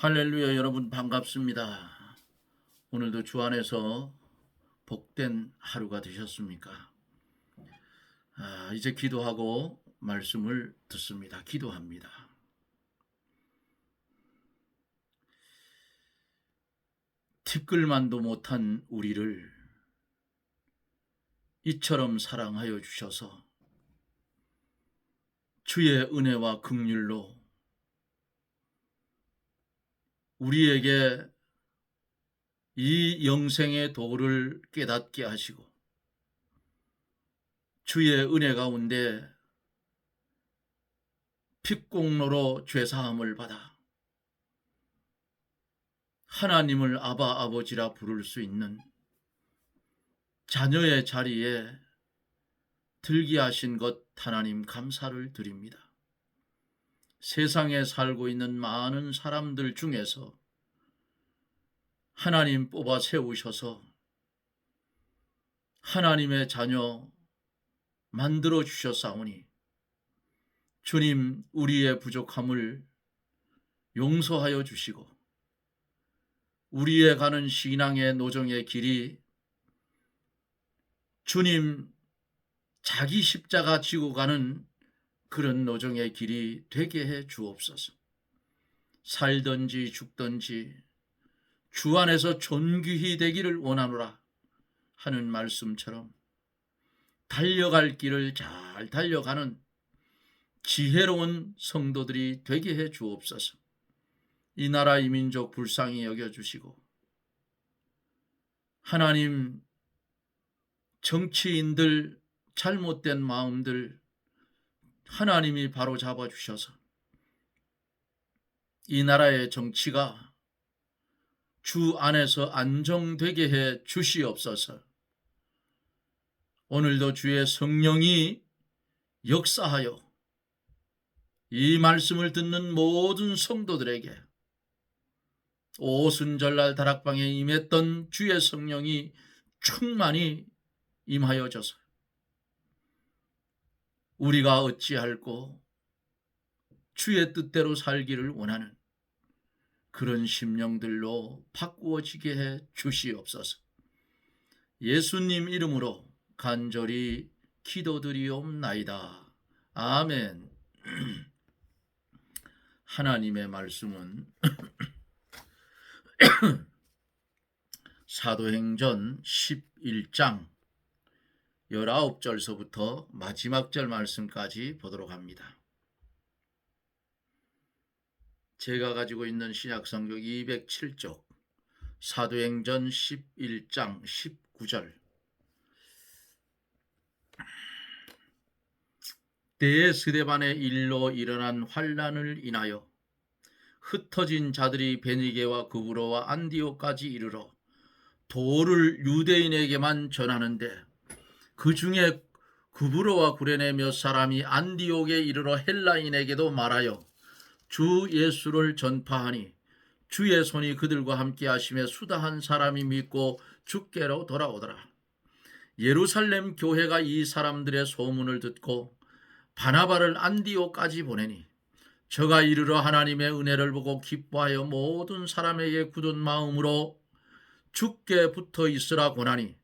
할렐루야. 여러분 반갑습니다. 오늘도 주 안에서 복된 하루가 되셨습니까? 이제 기도하고 말씀을 듣습니다. 기도합니다. 티끌만도 못한 우리를 이처럼 사랑하여 주셔서 주의 은혜와 긍휼로 우리에게 이 영생의 도를 깨닫게 하시고 주의 은혜 가운데 핏공로로 죄사함을 받아 하나님을 아바 아버지라 부를 수 있는 자녀의 자리에 들게 하신 것 하나님 감사를 드립니다. 세상에 살고 있는 많은 사람들 중에서 하나님 뽑아 세우셔서 하나님의 자녀 만들어 주셨사오니 주님, 우리의 부족함을 용서하여 주시고 우리의 가는 신앙의 노정의 길이 주님 자기 십자가 지고 가는 그런 노정의 길이 되게 해 주옵소서. 살든지 죽든지 주 안에서 존귀히 되기를 원하노라 하는 말씀처럼 달려갈 길을 잘 달려가는 지혜로운 성도들이 되게 해 주옵소서. 이 나라 이 민족 불쌍히 여겨주시고 하나님 정치인들 잘못된 마음들 하나님이 바로 잡아주셔서 이 나라의 정치가 주 안에서 안정되게 해 주시옵소서. 오늘도 주의 성령이 역사하여 이 말씀을 듣는 모든 성도들에게 오순절날 다락방에 임했던 주의 성령이 충만히 임하여져서 우리가 어찌할꼬 주의 뜻대로 살기를 원하는 그런 심령들로 바꾸어지게 해 주시옵소서. 예수님 이름으로 간절히 기도드리옵나이다. 아멘. 하나님의 말씀은 사도행전 11장 19절서부터 마지막 절 말씀까지 보도록 합니다. 제가 가지고 있는 신약성경 207쪽 사도행전 11장 19절 때에 스데반의 일로 일어난 환난을 인하여 흩어진 자들이 베니게와 구브로와 안디옥까지 이르러 도를 유대인에게만 전하는데 그 중에 구브로와 구레네 몇 사람이 안디옥에 이르러 헬라인에게도 말하여 주 예수를 전파하니 주의 손이 그들과 함께 하심에 수다한 사람이 믿고 주께로 돌아오더라. 예루살렘 교회가 이 사람들의 소문을 듣고 바나바를 안디옥까지 보내니 저가 이르러 하나님의 은혜를 보고 기뻐하여 모든 사람에게 굳은 마음으로 주께 붙어 있으라 권하니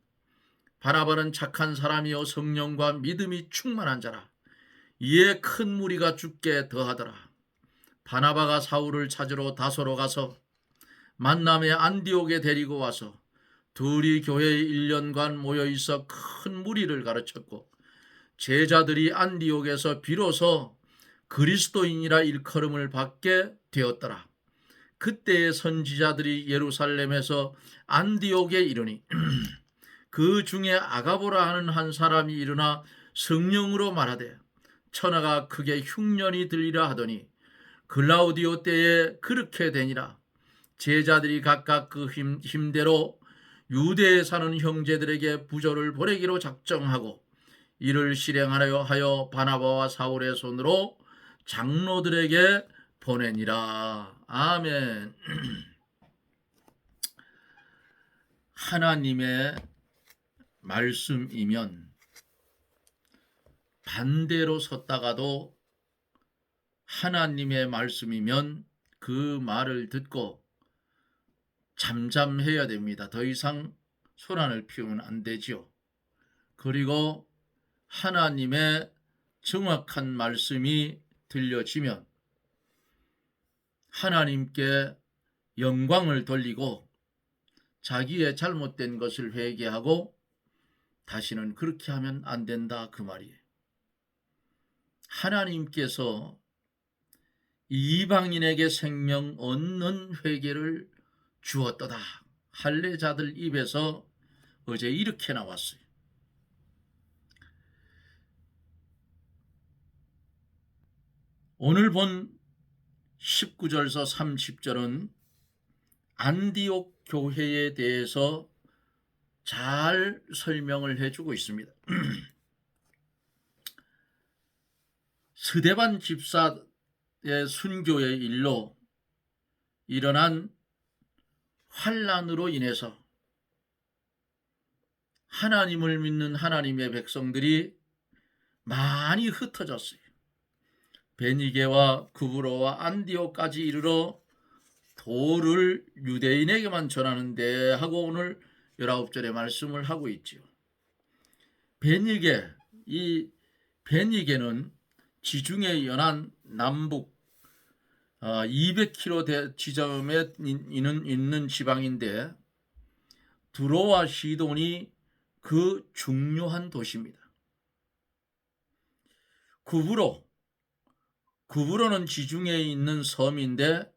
바나바는 착한 사람이요 성령과 믿음이 충만한 자라. 이에 큰 무리가 주께 더하더라. 바나바가 사울을 찾으러 다소로 가서 만남의 안디옥에 데리고 와서 둘이 교회에 1년간 모여있어 큰 무리를 가르쳤고 제자들이 안디옥에서 비로소 그리스도인이라 일컬음을 받게 되었더라. 그때의 선지자들이 예루살렘에서 안디옥에 이르니 그 중에 아가보라 하는 한 사람이 일어나 성령으로 말하되 천하가 크게 흉년이 들리라 하더니 글라우디오 때에 그렇게 되니라. 제자들이 각각 그 힘대로 유대에 사는 형제들에게 부조를 보내기로 작정하고 이를 실행하려 하여 바나바와 사울의 손으로 장로들에게 보내니라. 아멘. 하나님의 말씀이면 반대로 섰다가도 하나님의 말씀이면 그 말을 듣고 잠잠해야 됩니다. 더 이상 소란을 피우면 안 되지요. 그리고 하나님의 정확한 말씀이 들려지면 하나님께 영광을 돌리고 자기의 잘못된 것을 회개하고 다시는 그렇게 하면 안 된다, 그 말이에요. 하나님께서 이방인에게 생명 얻는 회개를 주었도다. 할례자들 입에서 어제 이렇게 나왔어요. 오늘 본 19절서 30절은 안디옥 교회에 대해서 잘 설명을 해주고 있습니다. 스데반 집사의 순교의 일로 일어난 환난으로 인해서 하나님을 믿는 하나님의 백성들이 많이 흩어졌어요. 베니게와 구브로와 안디옥까지 이르러 도를 유대인에게만 전하는데 하고 오늘 19절의 말씀을 하고 있지요. 베니게, 이 베니게는 지중해 연안 남북 200km 지점에 있는 지방인데 두로와 시돈이 그 중요한 도시입니다. 구브로는 지중해에 있는 섬인데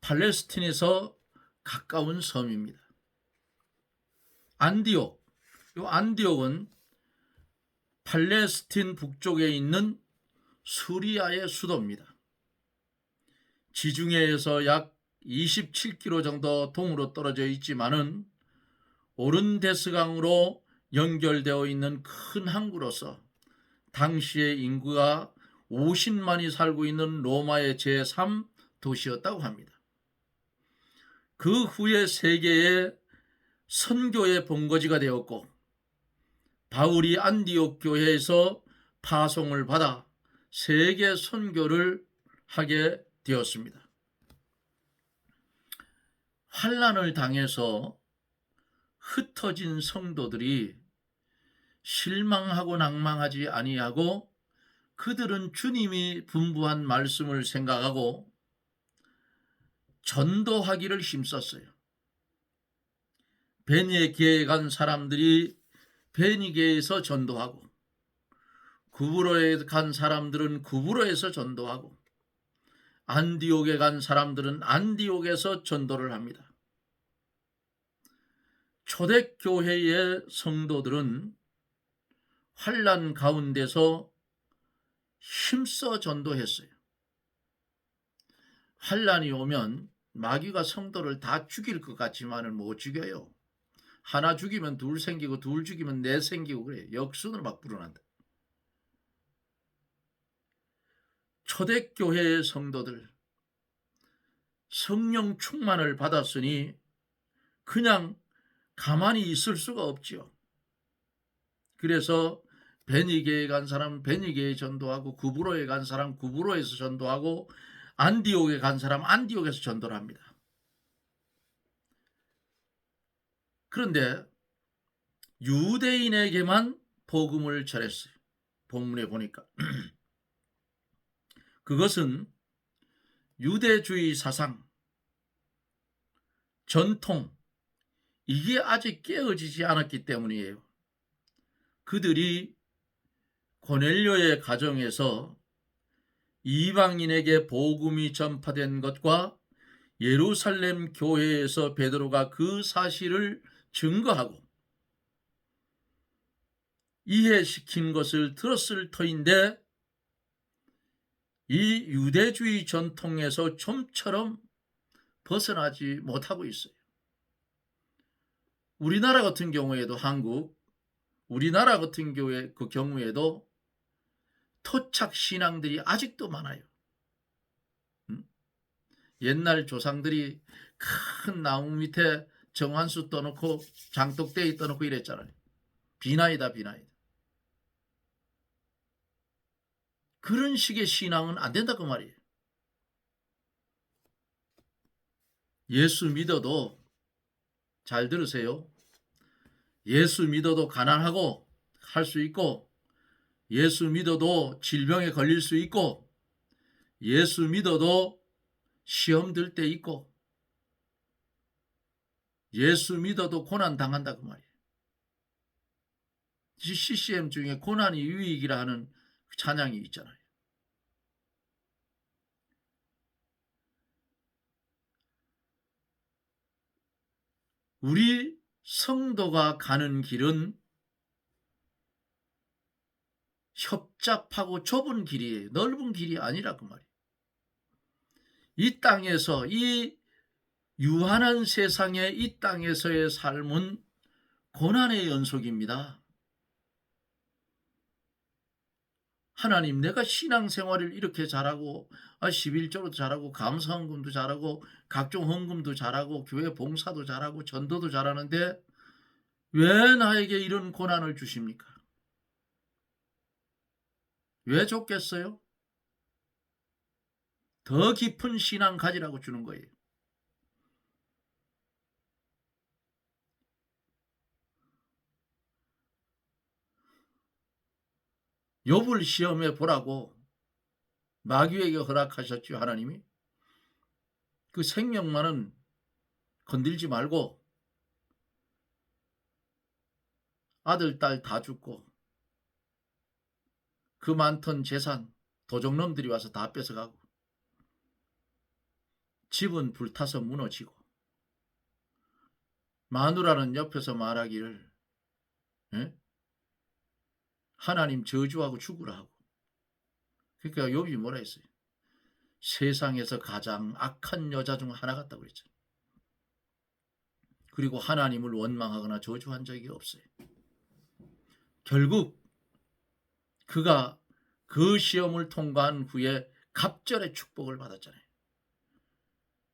팔레스틴에서 가까운 섬입니다. 안디옥은 팔레스틴 북쪽에 있는 수리아의 수도입니다. 지중해에서 약 27km 정도 동으로 떨어져 있지만은 오른데스강으로 연결되어 있는 큰 항구로서 당시의 인구가 50만이 살고 있는 로마의 제3 도시였다고 합니다. 그 후에 세계의 선교의 본거지가 되었고 바울이 안디옥 교회에서 파송을 받아 세계 선교를 하게 되었습니다. 환난을 당해서 흩어진 성도들이 실망하고 낭망하지 아니하고 그들은 주님이 분부한 말씀을 생각하고 전도하기를 힘썼어요. 베니게에 간 사람들이 베니게에서 전도하고 구브로에 간 사람들은 구브로에서 전도하고 안디옥에 간 사람들은 안디옥에서 전도를 합니다. 초대교회의 성도들은 환난 가운데서 힘써 전도했어요. 환난이 오면 마귀가 성도를 다 죽일 것 같지만은 못 죽여요. 하나 죽이면 둘 생기고 둘 죽이면 넷 생기고 그래요. 역순으로 막 불어난다. 초대교회의 성도들 성령 충만을 받았으니 그냥 가만히 있을 수가 없지요. 그래서 베니게에 간 사람 베니게에 전도하고 구브로에 간 사람 구브로에서 전도하고 안디옥에 간 사람 안디옥에서 전도를 합니다. 그런데 유대인에게만 복음을 전했어요. 본문에 보니까 그것은 유대주의 사상, 전통 이게 아직 깨어지지 않았기 때문이에요. 그들이 고넬료의 가정에서 이방인에게 복음이 전파된 것과 예루살렘 교회에서 베드로가 그 사실을 증거하고 이해시킨 것을 들었을 터인데 이 유대주의 전통에서 좀처럼 벗어나지 못하고 있어요. 우리나라 같은 경우에도 우리나라 같은 경우에도 토착 신앙들이 아직도 많아요. 옛날 조상들이 큰 나무 밑에 정환수 떠놓고 장독대기 떠놓고 이랬잖아요. 비나이다. 그런 식의 신앙은 안 된다 그 말이에요. 예수 믿어도, 잘 들으세요, 예수 믿어도 가난하고 할 수 있고, 예수 믿어도 질병에 걸릴 수 있고, 예수 믿어도 시험 들 때 있고, 예수 믿어도 고난 당한다 그 말이에요. CCM 중에 고난이 유익이라 하는 찬양이 있잖아요. 우리 성도가 가는 길은 협잡하고 좁은 길이에요. 넓은 길이 아니라 그 말이에요. 이 땅에서, 이 유한한 세상에, 이 땅에서의 삶은 고난의 연속입니다. 하나님, 내가 신앙생활을 이렇게 잘하고 11조도 잘하고 감사헌금도 잘하고 각종 헌금도 잘하고 교회 봉사도 잘하고 전도도 잘하는데 왜 나에게 이런 고난을 주십니까? 왜 줬겠어요? 더 깊은 신앙 가지라고 주는 거예요. 욥을 시험해 보라고 마귀에게 허락하셨죠, 하나님이. 그 생명만은 건들지 말고 아들, 딸 다 죽고 그 많던 재산 도적놈들이 와서 다 뺏어가고 집은 불타서 무너지고 마누라는 옆에서 말하기를 하나님 저주하고 죽으라 하고. 그러니까 욥이 뭐라 했어요? 세상에서 가장 악한 여자 중 하나 같다고 그랬죠. 그리고 하나님을 원망하거나 저주한 적이 없어요. 결국 그가 그 시험을 통과한 후에 갑절의 축복을 받았잖아요.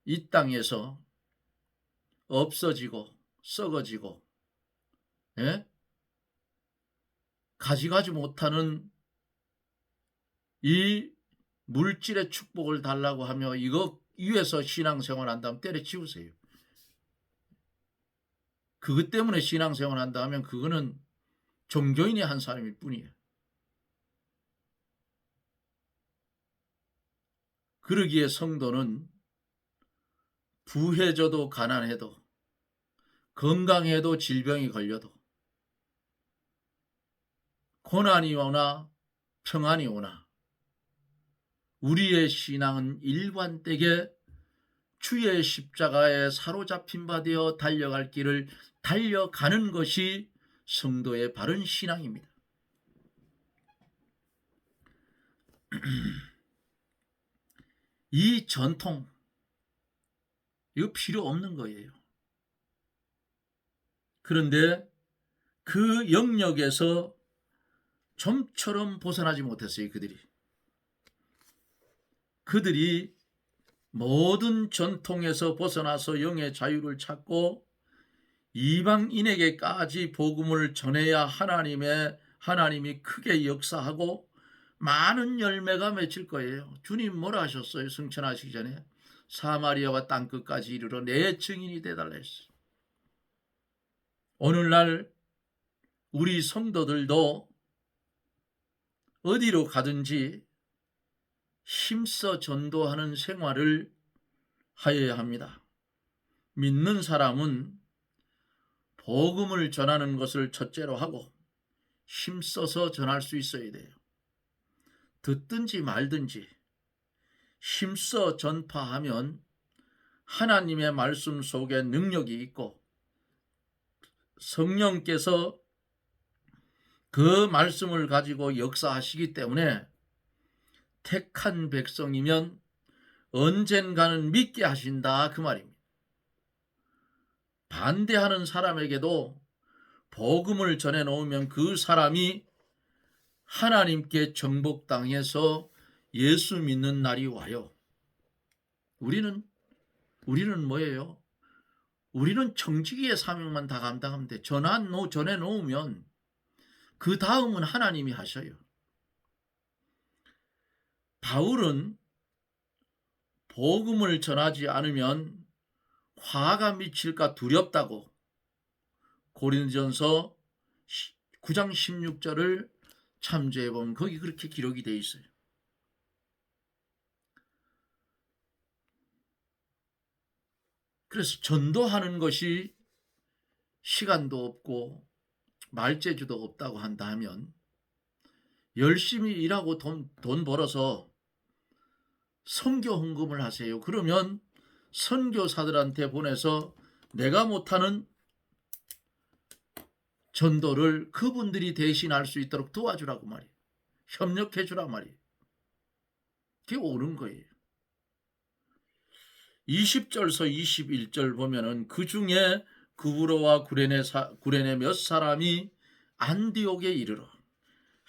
이 땅에서 없어지고 썩어지고 가져가지 못하는 이 물질의 축복을 달라고 하며 이거 위해서 신앙생활 한다면 때려치우세요. 그것 때문에 신앙생활 한다 하면 그거는 종교인의 한 사람일 뿐이에요. 그러기에 성도는 부해져도 가난해도 건강해도 질병이 걸려도 고난이 오나 평안이 오나 우리의 신앙은 일관되게 주의 십자가에 사로잡힌 바 되어 달려갈 길을 달려가는 것이 성도의 바른 신앙입니다. 이 전통, 이거 필요 없는 거예요. 그런데 그 영역에서 좀처럼 벗어나지 못했어요. 그들이 모든 전통에서 벗어나서 영의 자유를 찾고 이방인에게까지 복음을 전해야 하나님이 크게 역사하고 많은 열매가 맺힐 거예요. 주님 뭐라 하셨어요? 승천하시기 전에 사마리아와 땅끝까지 이르러 내 증인이 되달라 했어요. 오늘날 우리 성도들도 어디로 가든지 힘써 전도하는 생활을 하여야 합니다. 믿는 사람은 복음을 전하는 것을 첫째로 하고 힘써서 전할 수 있어야 돼요. 듣든지 말든지 힘써 전파하면 하나님의 말씀 속에 능력이 있고 성령께서 그 말씀을 가지고 역사하시기 때문에 택한 백성이면 언젠가는 믿게 하신다 그 말입니다. 반대하는 사람에게도 복음을 전해놓으면 그 사람이 하나님께 정복당해서 예수 믿는 날이 와요. 우리는 뭐예요? 우리는 청지기의 사명만 다 감당하면 돼. 전해놓으면 그 다음은 하나님이 하셔요. 바울은 복음을 전하지 않으면 화가 미칠까 두렵다고 고린도전서 9장 16절을 참조해 보면 거기 그렇게 기록이 되어 있어요. 그래서 전도하는 것이 시간도 없고 말재주도 없다고 한다면 열심히 일하고 돈 벌어서 선교 헌금을 하세요. 그러면 선교사들한테 보내서 내가 못하는 전도를 그분들이 대신할 수 있도록 도와주라고 말이에요. 협력해 주라 말이에요. 그게 옳은 거예요. 20절서 21절 보면은 그 중에 구브로와 구레네 몇 사람이 안디옥에 이르러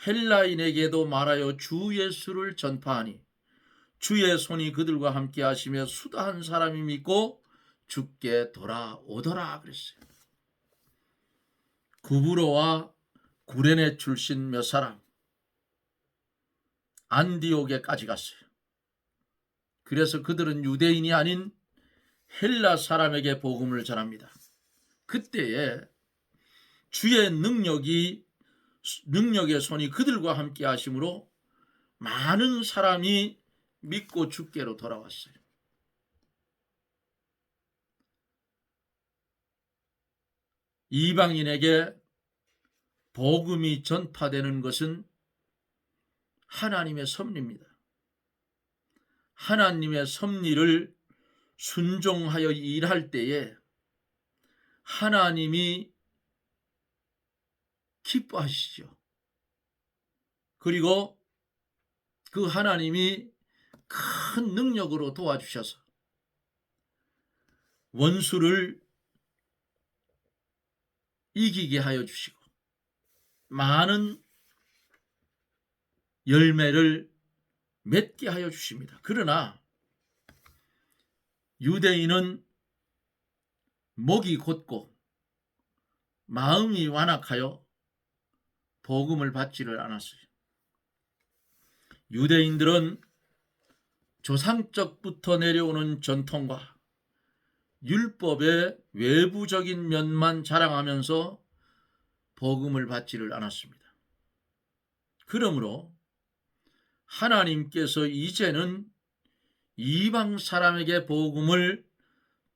헬라인에게도 말하여 주 예수를 전파하니 주의 손이 그들과 함께 하시며 수다한 사람이 믿고 주께 돌아오더라 그랬어요. 구브로와 구레네 출신 몇 사람 안디옥에까지 갔어요. 그래서 그들은 유대인이 아닌 헬라 사람에게 복음을 전합니다. 그때에 주의 능력의 손이 그들과 함께 하심으로 많은 사람이 믿고 주께로 돌아왔어요. 이방인에게 복음이 전파되는 것은 하나님의 섭리입니다. 하나님의 섭리를 순종하여 일할 때에 하나님이 기뻐하시죠. 그리고 그 하나님이 큰 능력으로 도와주셔서 원수를 이기게 하여 주시고 많은 열매를 맺게 하여 주십니다. 그러나 유대인은 목이 곧고 마음이 완악하여 복음을 받지를 않았어요. 유대인들은 조상적부터 내려오는 전통과 율법의 외부적인 면만 자랑하면서 복음을 받지를 않았습니다. 그러므로 하나님께서 이제는 이방 사람에게 복음을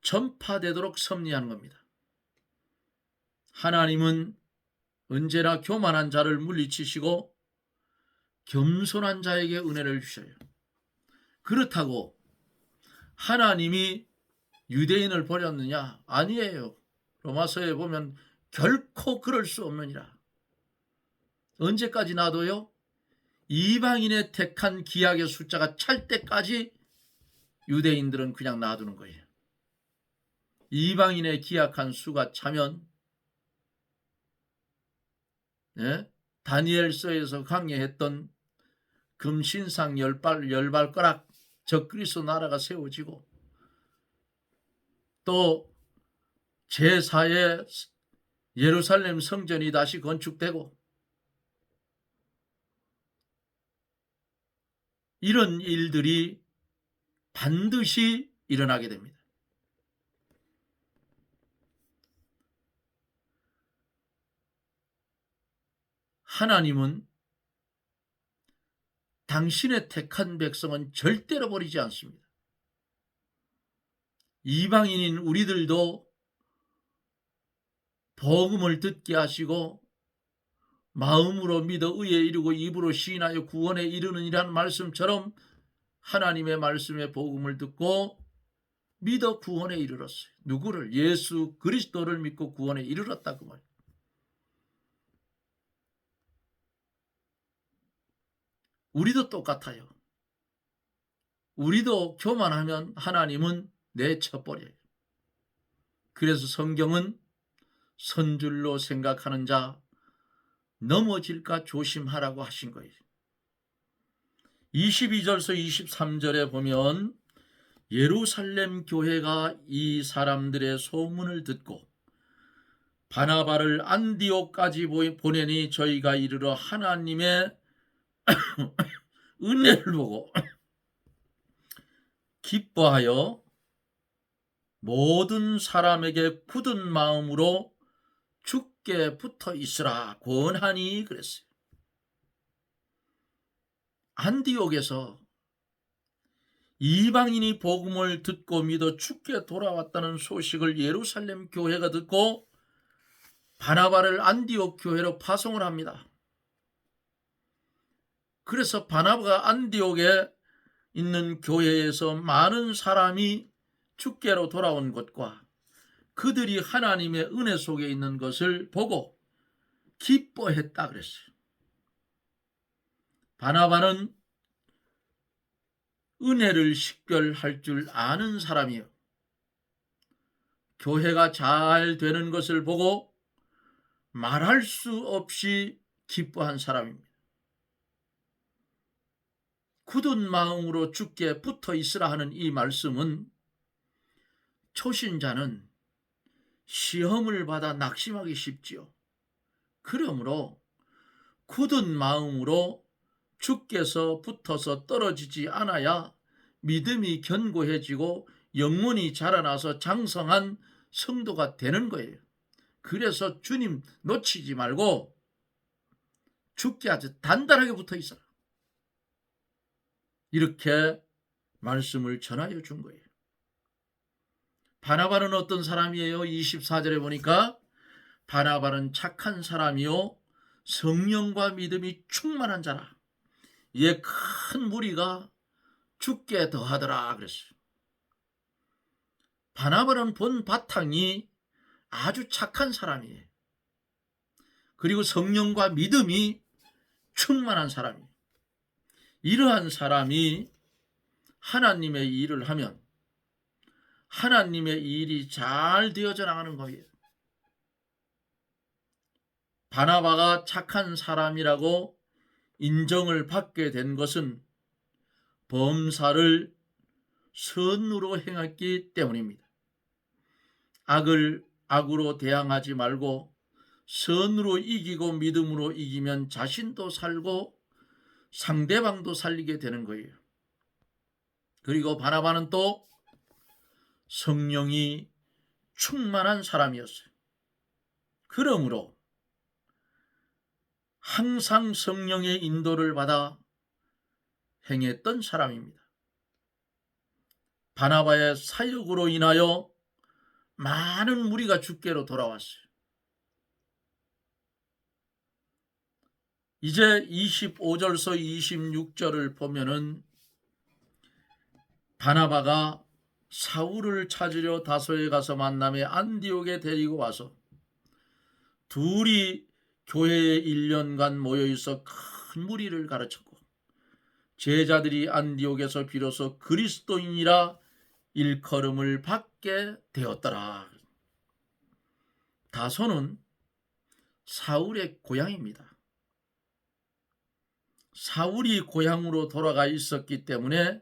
전파되도록 섭리하는 겁니다. 하나님은 언제나 교만한 자를 물리치시고 겸손한 자에게 은혜를 주셔요. 그렇다고 하나님이 유대인을 버렸느냐? 아니에요. 로마서에 보면 결코 그럴 수 없느니라. 언제까지 놔둬요? 이방인의 택한 기약의 숫자가 찰 때까지 유대인들은 그냥 놔두는 거예요. 이방인의 기약한 수가 차면 다니엘서에서 강예했던 금신상 열발가락 적그리스도 나라가 세워지고 또 제4의 예루살렘 성전이 다시 건축되고 이런 일들이 반드시 일어나게 됩니다. 하나님은 당신의 택한 백성은 절대로 버리지 않습니다. 이방인인 우리들도 복음을 듣게 하시고 마음으로 믿어 의에 이르고 입으로 시인하여 구원에 이르느니라는 말씀처럼 하나님의 말씀의 복음을 듣고 믿어 구원에 이르렀어요. 누구를? 예수 그리스도를 믿고 구원에 이르렀다 그 말이에요. 우리도 똑같아요. 우리도 교만하면 하나님은 내쳐버려요. 그래서 성경은 선줄로 생각하는 자 넘어질까 조심하라고 하신 거예요. 22절서 23절에 보면 예루살렘 교회가 이 사람들의 소문을 듣고 바나바를 안디옥까지 보내니 저희가 이르러 하나님의 은혜를 보고 기뻐하여 모든 사람에게 굳은 마음으로 주께 붙어 있으라 권하니 그랬어요. 안디옥에서 이방인이 복음을 듣고 믿어 주께 돌아왔다는 소식을 예루살렘 교회가 듣고 바나바를 안디옥 교회로 파송을 합니다. 그래서 바나바가 안디옥에 있는 교회에서 많은 사람이 주께로 돌아온 것과 그들이 하나님의 은혜 속에 있는 것을 보고 기뻐했다 그랬어요. 바나바는 은혜를 식별할 줄 아는 사람이요. 교회가 잘 되는 것을 보고 말할 수 없이 기뻐한 사람입니다. 굳은 마음으로 주께 붙어 있으라 하는 이 말씀은 초신자는 시험을 받아 낙심하기 쉽지요. 그러므로 굳은 마음으로 주께서 붙어서 떨어지지 않아야 믿음이 견고해지고 영혼이 자라나서 장성한 성도가 되는 거예요. 그래서 주님 놓치지 말고 주께 아주 단단하게 붙어 있어라. 이렇게 말씀을 전하여 준 거예요. 바나바는 어떤 사람이에요? 24절에 보니까 바나바는 착한 사람이요 성령과 믿음이 충만한 자라. 이에 큰 무리가 죽게 더하더라 그랬어요. 바나바는 본 바탕이 아주 착한 사람이에요. 그리고 성령과 믿음이 충만한 사람이에요. 이러한 사람이 하나님의 일을 하면 하나님의 일이 잘 되어져 나가는 거예요. 바나바가 착한 사람이라고 인정을 받게 된 것은 범사를 선으로 행했기 때문입니다. 악을 악으로 대항하지 말고 선으로 이기고 믿음으로 이기면 자신도 살고 상대방도 살리게 되는 거예요. 그리고 바나바는 또 성령이 충만한 사람이었어요. 그러므로 항상 성령의 인도를 받아 행했던 사람입니다. 바나바의 사역으로 인하여 많은 무리가 주께로 돌아왔어요. 이제 25절서 26절을 보면은 바나바가 사울을 찾으려 다소에 가서 만남에 안디옥에 데리고 와서 둘이 교회에 1년간 모여있어 큰 무리를 가르쳤고 제자들이 안디옥에서 비로소 그리스도인이라 일컬음을 받게 되었더라. 다소는 사울의 고향입니다. 사울이 고향으로 돌아가 있었기 때문에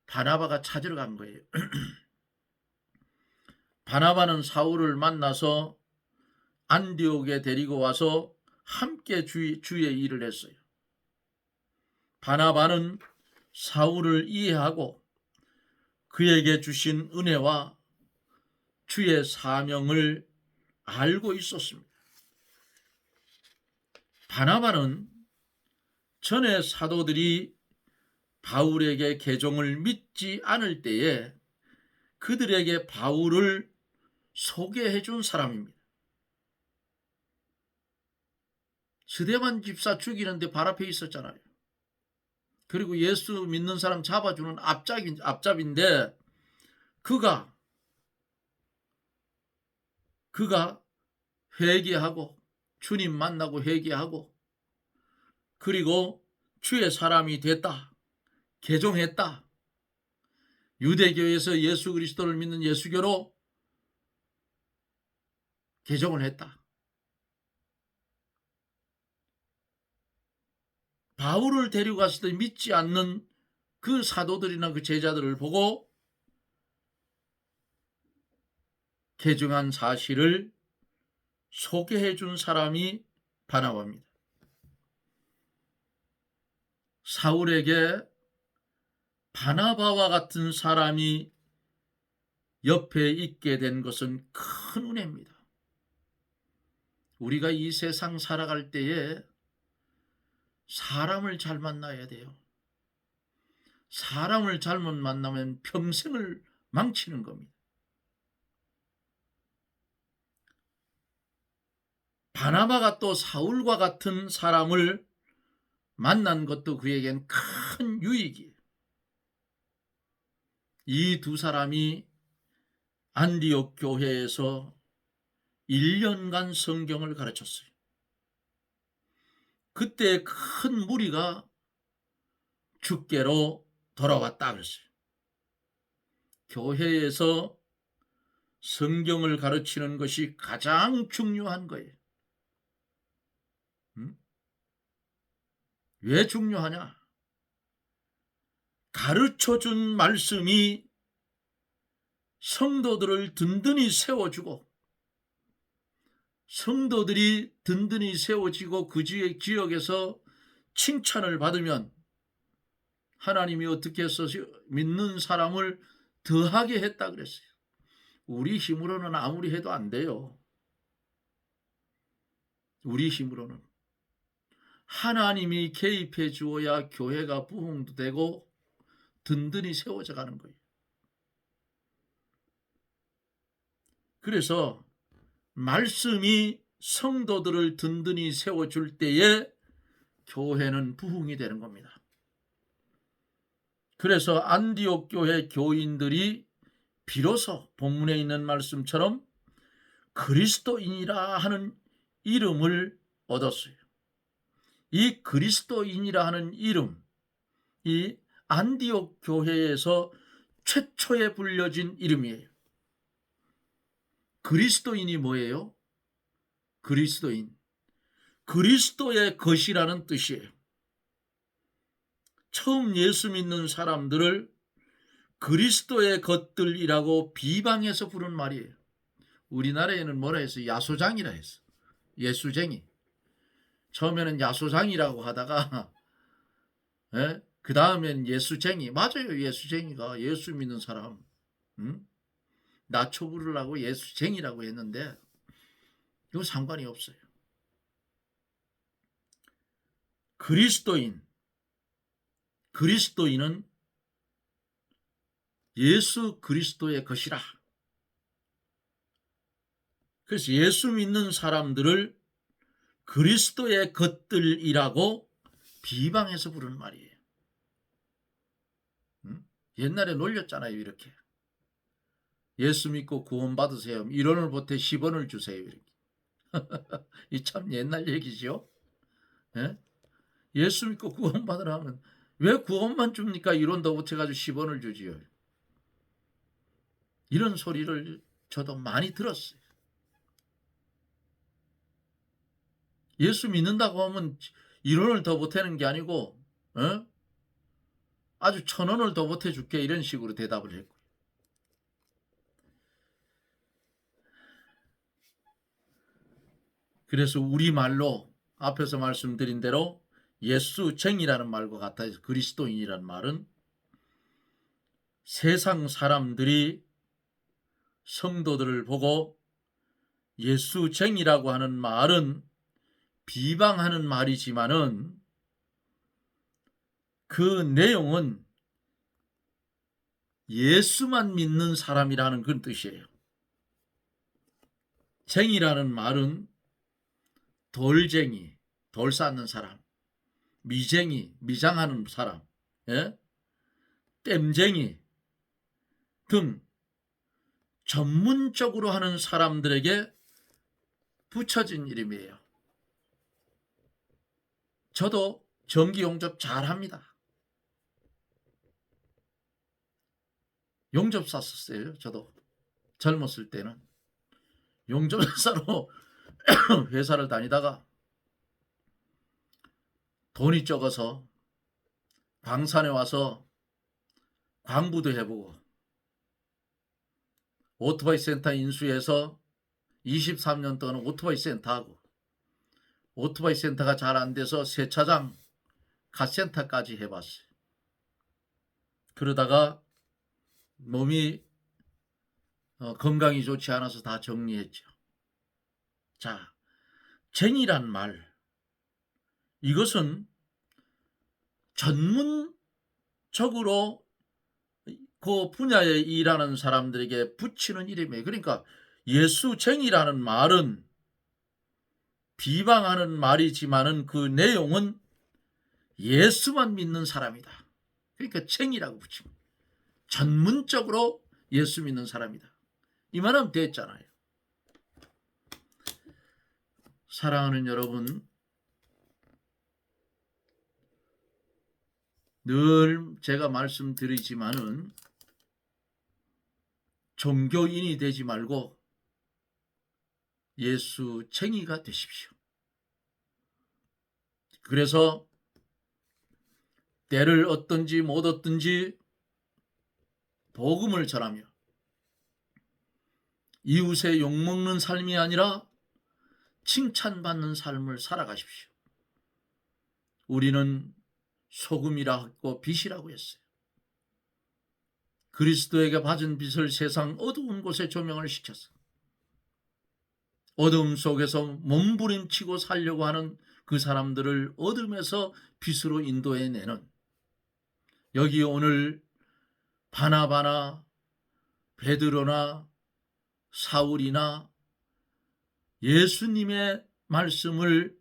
바나바가 찾으러 간 거예요. 바나바는 사울을 만나서 안디옥에 데리고 와서 함께 주의 일을 했어요. 바나바는 사울을 이해하고 그에게 주신 은혜와 주의 사명을 알고 있었습니다. 바나바는 전에 사도들이 바울에게 개종을 믿지 않을 때에 그들에게 바울을 소개해 준 사람입니다. 스데반 집사 죽이는데 발 앞에 있었잖아요. 그리고 예수 믿는 사람 잡아주는 앞잡인데 그가 회개하고 주님 만나고 회개하고 그리고 주의 사람이 됐다. 개종했다. 유대교에서 예수 그리스도를 믿는 예수교로 개종을 했다. 바울을 데리고 갔을 때 믿지 않는 그 사도들이나 그 제자들을 보고 개종한 사실을 소개해 준 사람이 바나바입니다. 사울에게 바나바와 같은 사람이 옆에 있게 된 것은 큰 은혜입니다. 우리가 이 세상 살아갈 때에 사람을 잘 만나야 돼요. 사람을 잘못 만나면 평생을 망치는 겁니다. 바나바가 또 사울과 같은 사람을 만난 것도 그에겐 큰 유익이에요. 이 두 사람이 안디옥 교회에서 1년간 성경을 가르쳤어요. 그때 큰 무리가 주께로 돌아왔다 그랬어요. 교회에서 성경을 가르치는 것이 가장 중요한 거예요. 왜 중요하냐? 가르쳐준 말씀이 성도들을 든든히 세워주고, 성도들이 든든히 세워지고 그 지역에서 칭찬을 받으면 하나님이 어떻게 해서 믿는 사람을 더하게 했다 그랬어요. 우리 힘으로는 아무리 해도 안 돼요. 우리 힘으로는. 하나님이 개입해 주어야 교회가 부흥도 되고 든든히 세워져 가는 거예요. 그래서 말씀이 성도들을 든든히 세워줄 때에 교회는 부흥이 되는 겁니다. 그래서 안디옥 교회 교인들이 비로소 본문에 있는 말씀처럼 그리스도인이라 하는 이름을 얻었어요. 이 그리스도인이라 하는 이름, 이 안디옥 교회에서 최초에 불려진 이름이에요. 그리스도인이 뭐예요? 그리스도인. 그리스도의 것이라는 뜻이에요. 처음 예수 믿는 사람들을 그리스도의 것들이라고 비방해서 부른 말이에요. 우리나라에는 뭐라 해서 야소장이라 했어. 예수쟁이. 처음에는 야소장이라고 하다가 그 다음엔 예수쟁이. 맞아요. 예수쟁이가 예수 믿는 사람. 낮춰 부르려고 예수쟁이라고 했는데 이거 상관이 없어요. 그리스도인은 예수 그리스도의 것이라. 그래서 예수 믿는 사람들을 그리스도의 것들이라고 비방해서 부르는 말이에요. 옛날에 놀렸잖아요. 이렇게. 예수 믿고 구원 받으세요. 1원을 보태 10원을 주세요. 이렇게. 이 참 옛날 얘기죠. 예? 예수 믿고 구원 받으라면 왜 구원만 줍니까? 1원 더 보태가지고 10원을 주지요. 이런 소리를 저도 많이 들었어요. 예수 믿는다고 하면 1원을 더 보태는 게 아니고 아주 1,000원을 더 보태줄게 이런 식으로 대답을 했고, 그래서 우리말로 앞에서 말씀드린 대로 예수쟁이라는 말과 같아서 그리스도인이라는 말은 세상 사람들이 성도들을 보고 예수쟁이라고 하는 말은 비방하는 말이지만은 그 내용은 예수만 믿는 사람이라는 그런 뜻이에요. 쟁이라는 말은 돌쟁이, 돌 쌓는 사람, 미쟁이, 미장하는 사람, 땜쟁이 등 전문적으로 하는 사람들에게 붙여진 이름이에요. 저도 정기 용접 잘합니다. 용접사 썼어요. 저도 젊었을 때는 용접사로 회사를 다니다가 돈이 적어서 광산에 와서 광부도 해보고 오토바이 센터 인수해서 23년 동안 오토바이 센터 하고, 오토바이 센터가 잘 안 돼서 세차장 카센터까지 해봤어요. 그러다가 몸이 건강이 좋지 않아서 다 정리했죠. 자, 쟁이란 말, 이것은 전문적으로 그 분야에 일하는 사람들에게 붙이는 이름이에요. 그러니까 예수쟁이라는 말은 비방하는 말이지만은 그 내용은 예수만 믿는 사람이다. 그러니까 쟁이라고 붙이고 전문적으로 예수 믿는 사람이다. 이 말하면 됐잖아요. 사랑하는 여러분, 늘 제가 말씀드리지만은 종교인이 되지 말고 예수쟁이가 되십시오. 그래서 때를 얻든지 못 얻든지 복음을 전하며 이웃의 욕먹는 삶이 아니라 칭찬받는 삶을 살아가십시오. 우리는 소금이라 했고 빛이라고 했어요. 그리스도에게 받은 빛을 세상 어두운 곳에 조명을 시켜서 어둠 속에서 몸부림치고 살려고 하는 그 사람들을 어둠에서 빛으로 인도해내는, 여기 오늘 바나바나 베드로나 사울이나 예수님의 말씀을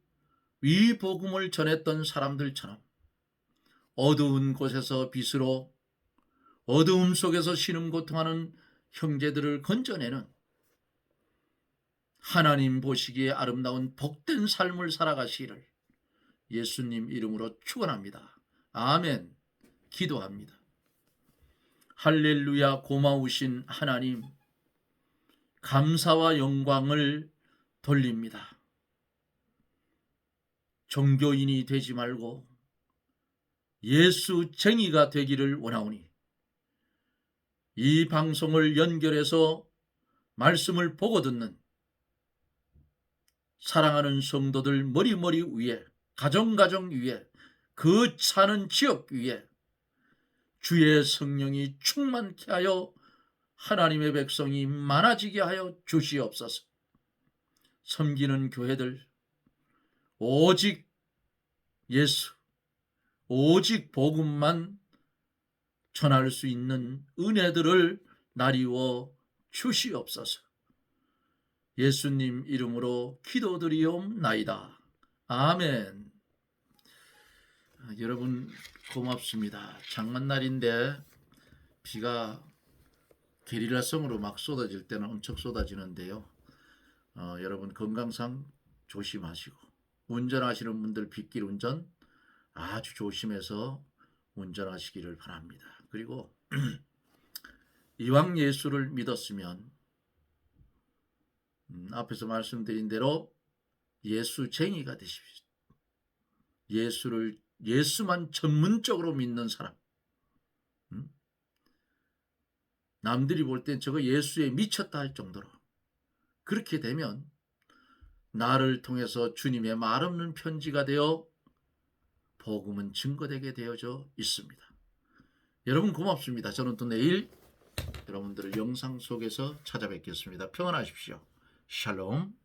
이 복음을 전했던 사람들처럼 어두운 곳에서 빛으로, 어두움 속에서 신음고통하는 형제들을 건져내는 하나님 보시기에 아름다운 복된 삶을 살아가시기를 예수님 이름으로 축원합니다. 아멘. 기도합니다. 할렐루야. 고마우신 하나님, 감사와 영광을 돌립니다. 종교인이 되지 말고 예수쟁이가 되기를 원하오니 이 방송을 연결해서 말씀을 보고 듣는 사랑하는 성도들 머리 위에, 가정 위에, 그 사는 지역 위에 주의 성령이 충만케 하여 하나님의 백성이 많아지게 하여 주시옵소서. 섬기는 교회들 오직 예수, 오직 복음만 전할 수 있는 은혜들을 나리워 주시옵소서. 예수님 이름으로 기도드리옵나이다. 아멘. 여러분 고맙습니다. 장맛날인데 비가 게릴라성으로 막 쏟아질 때는 엄청 쏟아지는데요. 여러분 건강상 조심하시고, 운전하시는 분들 빗길 운전 아주 조심해서 운전하시기를 바랍니다. 그리고 이왕 예수를 믿었으면 앞에서 말씀드린 대로 예수쟁이가 되십시오. 예수만 전문적으로 믿는 사람. 남들이 볼 땐 저거 예수에 미쳤다 할 정도로, 그렇게 되면 나를 통해서 주님의 말없는 편지가 되어 복음은 증거되게 되어져 있습니다. 여러분 고맙습니다. 저는 또 내일 여러분들을 영상 속에서 찾아뵙겠습니다. 평안하십시오. 샬롬.